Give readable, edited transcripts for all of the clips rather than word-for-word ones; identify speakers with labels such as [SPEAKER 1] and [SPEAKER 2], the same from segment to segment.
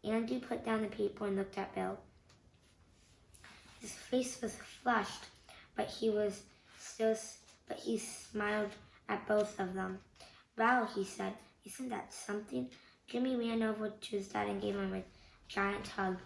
[SPEAKER 1] Andrew put down the paper and looked at Bill. His face was flushed, but he smiled at both of them. "Wow," he said, "isn't that something?" Jimmy ran over to his dad and gave him a giant hug.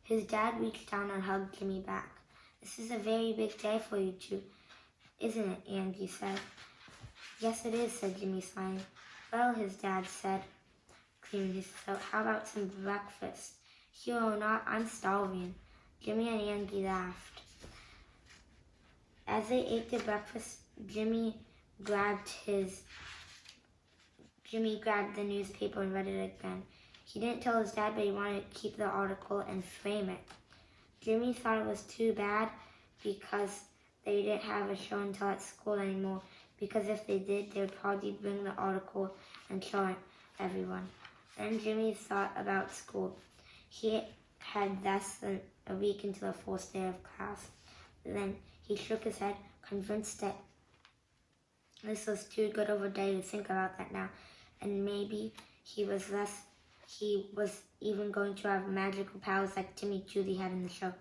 [SPEAKER 1] His dad reached down and hugged Jimmy back. "This is a very big day for you two, isn't it?" Andrew said. "Yes, it is," said Jimmy, smiling. "Well," his dad said, clearing his throat, "how about some breakfast?" "Here or not, I'm starving." Jimmy and Andy laughed. As they ate their breakfast, Jimmy grabbed the newspaper and read it again. He didn't tell his dad, but he wanted to keep the article and frame it. Jimmy thought it was too bad because they didn't have a show and tell at school anymore, because if they did, they would probably bring the article and show it everyone. Then Jimmy thought about school. He had less than a week until the first day of class. Then he shook his head, convinced that this was too good of a day to think about that now, and maybe he was even going to have magical powers like Timmy Julie had in the show.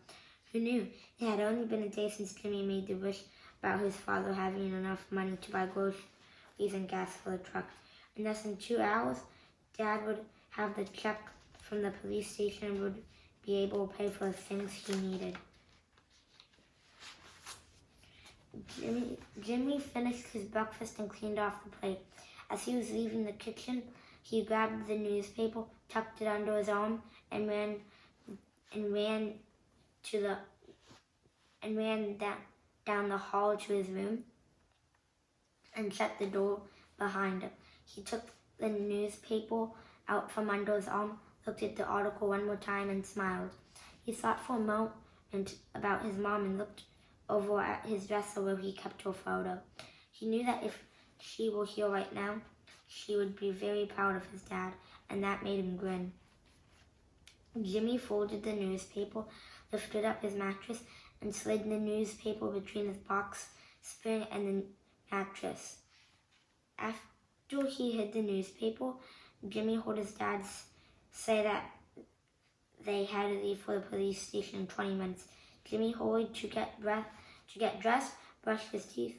[SPEAKER 1] Who knew? It had only been a day since Jimmy made the wish about his father having enough money to buy groceries and gas for the truck. In less than 2 hours, Dad would have the check from the police station and would be able to pay for the things he needed. Jimmy finished his breakfast and cleaned off the plate. As he was leaving the kitchen, he grabbed the newspaper, tucked it under his arm, and ran down the hall to his room and shut the door behind him. He took the newspaper out from under his arm, looked at the article one more time, and smiled. He thought for a moment about his mom and looked over at his dresser where he kept her photo. He knew that if she were here right now, she would be very proud of his dad, and that made him grin. Jimmy folded the newspaper, lifted up his mattress, and slid the newspaper between his box spring and the mattress. After he hid the newspaper, Jimmy heard his dad say that they had to leave for the police station in 20 minutes. Jimmy hurried to get dressed, brushed his teeth.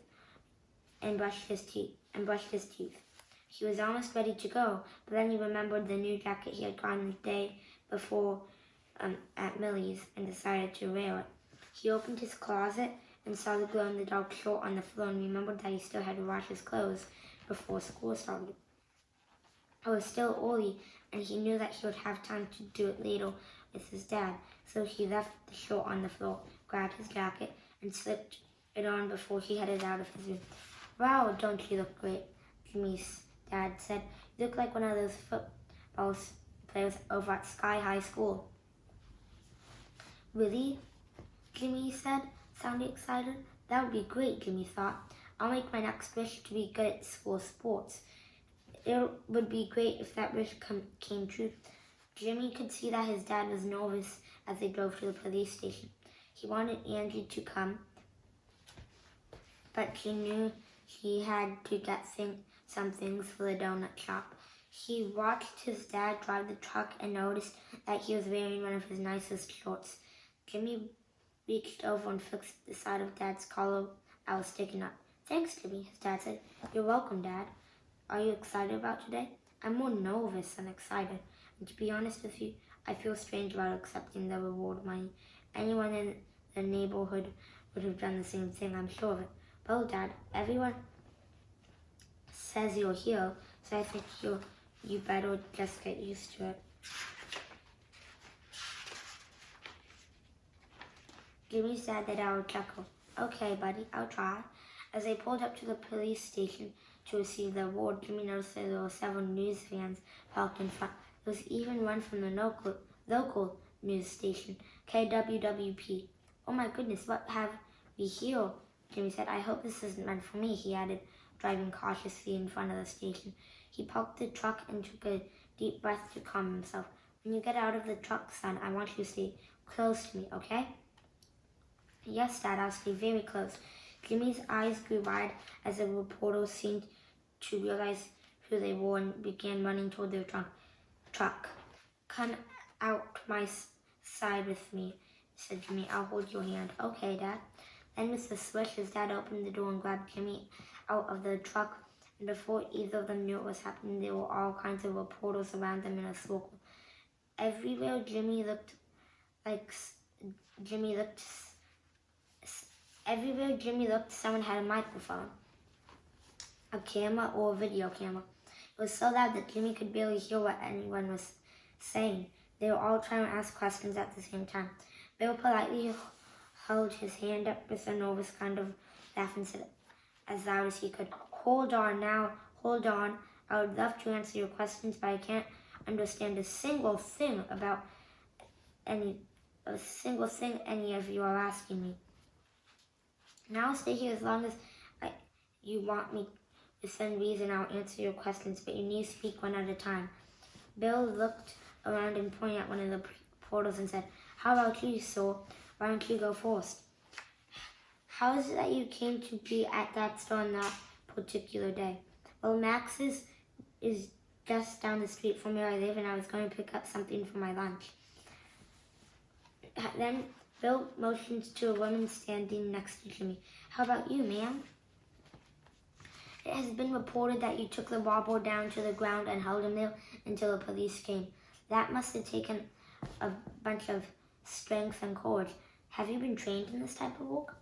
[SPEAKER 1] He was almost ready to go, but then he remembered the new jacket he had gotten the day before at Millie's and decided to wear it. He opened his closet and saw the glow-in-the-dark shirt on the floor and remembered that he still had to wash his clothes before school started. It was still early, and he knew that he would have time to do it later with his dad, so he left the shirt on the floor, grabbed his jacket, and slipped it on before he headed out of his room. "Wow, don't you look great?" Jimmy's dad said. "You look like one of those football players over at Sky High School." "Really?" Jimmy said, sounding excited. "That would be great," Jimmy thought. "I'll make my next wish to be good at school sports." It would be great if that wish came true. Jimmy could see that his dad was nervous as they drove to the police station. He wanted Angie to come, but he knew he had to get some things for the donut shop. He watched his dad drive the truck and noticed that he was wearing one of his nicest shorts. Jimmy reached over and fixed the side of Dad's collar that was sticking up. "Thanks, Jimmy," his dad said. "You're welcome, Dad. Are you excited about today?" "I'm more nervous than excited. And to be honest with you, I feel strange about accepting the reward money. Anyone in the neighborhood would have done the same thing, I'm sure of it." "Well, Dad, everyone says you're here, so I think you better just get used to it." Jimmy said that I would chuckle. "Okay, buddy, I'll try." As they pulled up to the police station to receive the award, Jimmy noticed that there were several news vans parked in front. There was even one from the local news station, KWWP. "Oh my goodness, what have we here?" Jimmy said. "I hope this isn't meant for me," he added, driving cautiously in front of the station. He parked the truck and took a deep breath to calm himself. "When you get out of the truck, son, I want you to stay close to me, okay?" "Yes, Dad, I'll stay very close." Jimmy's eyes grew wide as the reporters seemed to realize who they were and began running toward their truck. "Come out my side with me, said Jimmy. I'll hold your hand. Okay, Dad. Then with the switch, his dad opened the door and grabbed Jimmy out of the truck. And before either of them knew what was happening, there were all kinds of reporters around them in a circle. Everywhere Jimmy looked, someone had a microphone, a camera, or a video camera. It was so loud that Jimmy could barely hear what anyone was saying. They were all trying to ask questions at the same time. Bill politely held his hand up with a nervous kind of laugh and said as loud as he could, "Hold on now, hold on. I would love to answer your questions, but I can't understand a single thing any of you are asking me. Now I'll stay here as long as you want me. Within reason, I'll answer your questions, but you need to speak one at a time." Bill looked around and pointed at one of the portals and said, "How about you, sir? Why don't you go first? How is it that you came to be at that store on that particular day?" "Well, Max's is just down the street from where I live, and I was going to pick up something for my lunch." Then Bill motioned to a woman standing next to Jimmy. "How about you, ma'am? It has been reported that you took the robber down to the ground and held him there until the police came. That must have taken a bunch of strength and courage. Have you been trained in this type of work?"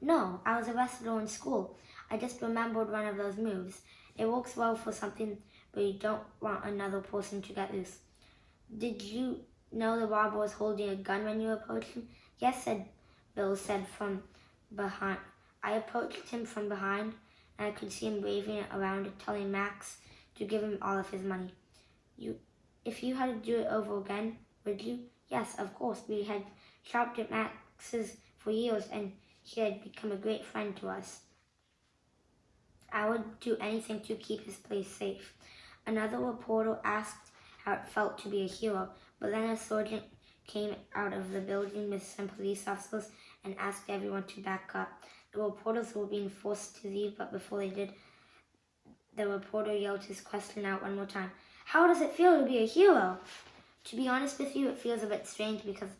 [SPEAKER 1] No, I was a wrestler in school. I just remembered one of those moves. It works well for something, but you don't want another person to get loose." "Did you know the robber was holding a gun when you approached him?" "Yes," Bill said from behind. "I approached him from behind, and I could see him waving it around, telling Max to give him all of his money." If you had to do it over again, would you?" "Yes, of course. We had shopped at Max's for years, and he had become a great friend to us. I would do anything to keep his place safe." Another reporter asked how it felt to be a hero, but then a sergeant came out of the building with some police officers and asked everyone to back up. The reporters were being forced to leave, but before they did, the reporter yelled his question out one more time. "How does it feel to be a hero?" "To be honest with you, it feels a bit strange because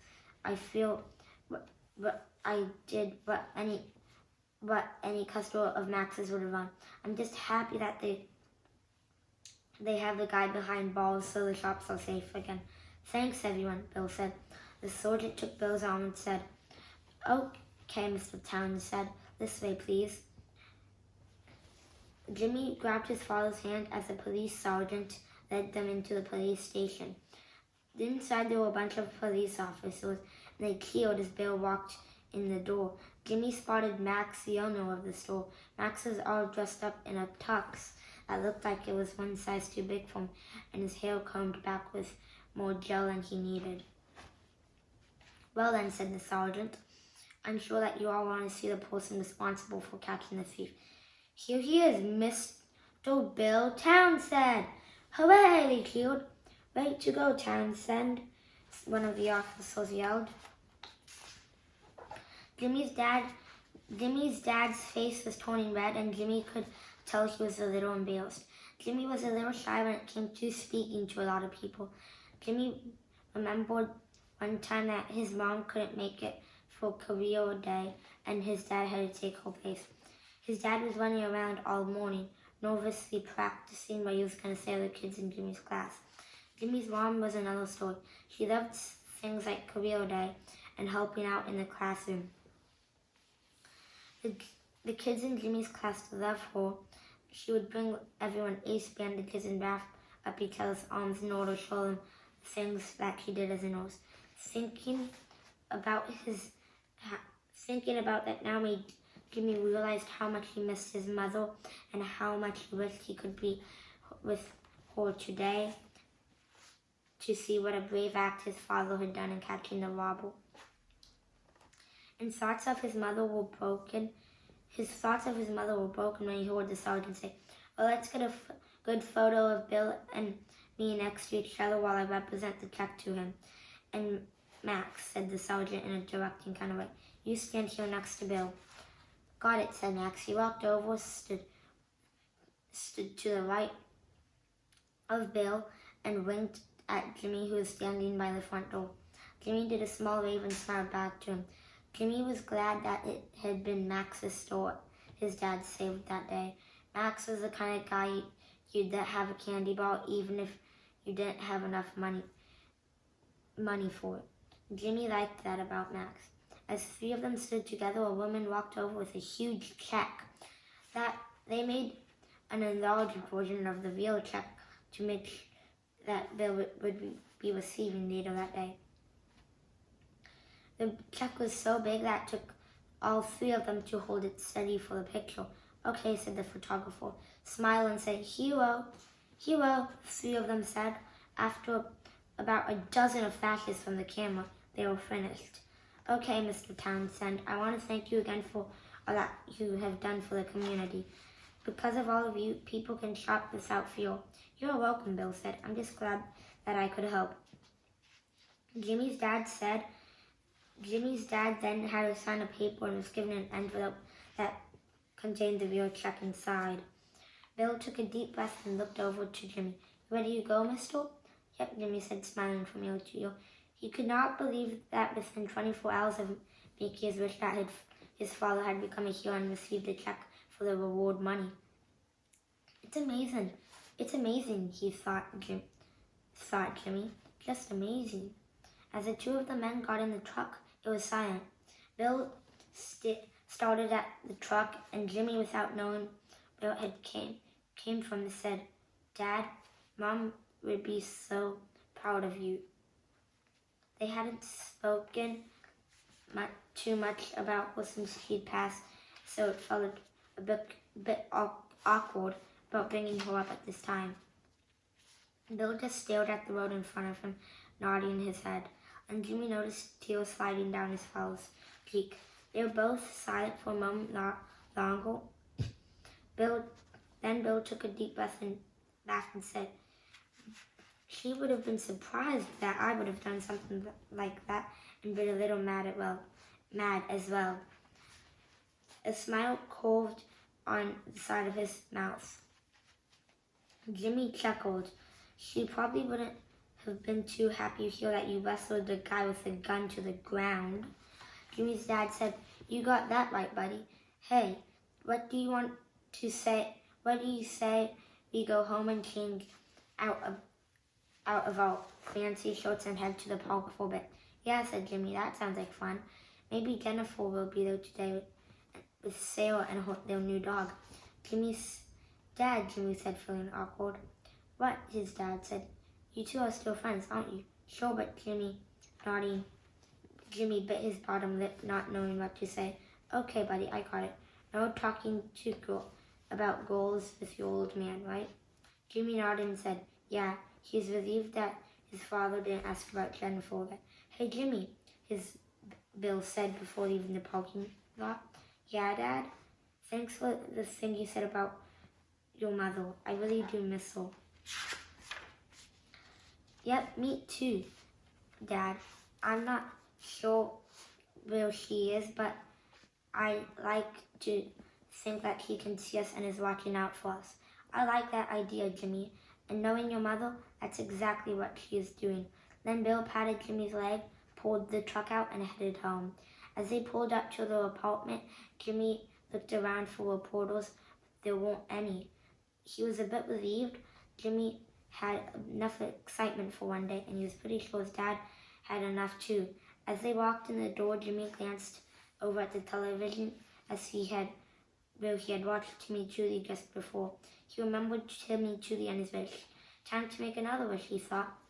[SPEAKER 1] I feel what I did what any customer of Max's would have done. I'm just happy that they have the guy behind bars so the shops are safe again." "Thanks, everyone," Bill said. The sergeant took Bill's arm and said, "Okay, Mr. Towns said. This way, please." Jimmy grabbed his father's hand as the police sergeant led them into the police station. Inside there were a bunch of police officers, and they cheered as Bill walked in the door. Jimmy spotted Max, the owner of the store. Max was all dressed up in a tux that looked like it was one size too big for him, and his hair combed back with more gel than he needed. "Well then," said the sergeant, "I'm sure that you all want to see the person responsible for catching the thief. Here he is, Mr. Bill Townsend." "Hooray!" they cheered. "Way to go, Townsend," one of the officers yelled. Jimmy's dad's face was turning red, and Jimmy could tell he was a little embarrassed. Jimmy was a little shy when it came to speaking to a lot of people. Jimmy remembered one time that his mom couldn't make it for career day, and his dad had to take her place. His dad was running around all morning, nervously practicing what he was going to say to the kids in Jimmy's class. Jimmy's mom was another story. She loved things like career day and helping out in the classroom. The kids in Jimmy's class loved her. She would bring everyone ace bandages and wrap up each other's arms in order to show them things that she did as a nurse. Thinking about that now made Jimmy realize how much he missed his mother and how much he wished he could be with her today to see what a brave act his father had done in catching the robber. His thoughts of his mother were broken when he heard the sergeant say, "Well, let's get a good photo of Bill and me next to each other while I represent the check to him." "And Max," said the sergeant in a directing kind of way, "you stand here next to Bill." "Got it," said Max. He walked over, stood to the right of Bill, and winked at Jimmy, who was standing by the front door. Jimmy did a small wave and smiled back to him. Jimmy was glad that it had been Max's store his dad saved that day. Max was the kind of guy you'd have a candy bar even if you didn't have enough money for it. Jimmy liked that about Max. As three of them stood together, a woman walked over with a huge check. That they made an enlarged version of the real check to make that Bill would be receiving later that day. The check was so big that it took all three of them to hold it steady for the picture. Okay, said the photographer. Smile and say, hero, hero, three of them said. After about a dozen of flashes from the camera, they were finished. Okay, Mr. Townsend, I want to thank you again for all that you have done for the community. Because of all of you, people can shop without fear. You're welcome, Bill said. I'm just glad that I could help. Jimmy's dad then had to sign a paper and was given an envelope that contained the real check inside. Bill took a deep breath and looked over to Jimmy. Ready to go, mister? Yep, Jimmy said, smiling from ear to ear. He could not believe that within 24 hours of making his wish that his father had become a hero and received a check for the reward money. It's amazing, he thought Jimmy. Just amazing. As the two of the men got in the truck, it was silent. Bill started at the truck, and Jimmy, without knowing where it came from, said, Dad, Mom would be so proud of you. They hadn't spoken too much about her since she'd passed, so it felt a bit awkward about bringing her up at this time. Bill just stared at the road in front of him, nodding his head, and Jimmy noticed tears sliding down his father's cheek. They were both silent for a moment longer. Then Bill took a deep breath and laughed and said, she would have been surprised that I would have done something like that and been a little mad as well. A smile curved on the side of his mouth. Jimmy chuckled. She probably wouldn't have been too happy to hear that you wrestled the guy with a gun to the ground. Jimmy's dad said, you got that right, buddy. Hey, what do you say we go home and change out of our fancy shorts and head to the park for a bit? Yeah, said Jimmy, that sounds like fun. Maybe Jennifer will be there today with Sarah and their new dog. Jimmy's dad, Jimmy said, feeling awkward. What? His dad said. You two are still friends, aren't you? Sure, but Jimmy, nodding. Jimmy bit his bottom lip, not knowing what to say. Okay, buddy, I got it. No talking about goals with your old man, right? Jimmy nodded and said, yeah. He's relieved that his father didn't ask about Jennifer. Hey, Jimmy, Bill said before leaving the parking lot. Yeah, Dad? Thanks for the thing you said about your mother. I really do miss her. Yep, me too, Dad. I'm not sure where she is, but I like to think that she can see us and is watching out for us. I like that idea, Jimmy. And knowing your mother, that's exactly what she is doing. Then Bill patted Jimmy's leg, pulled the truck out, and headed home. As they pulled up to their apartment, Jimmy looked around for reporters. There weren't any. He was a bit relieved. Jimmy had enough excitement for one day, and he was pretty sure his dad had enough too. As they walked in the door, Jimmy glanced over at the television where he had watched Timmy Truly just before. He remembered Timmy Truly and his wish. Time to make another wish, he thought.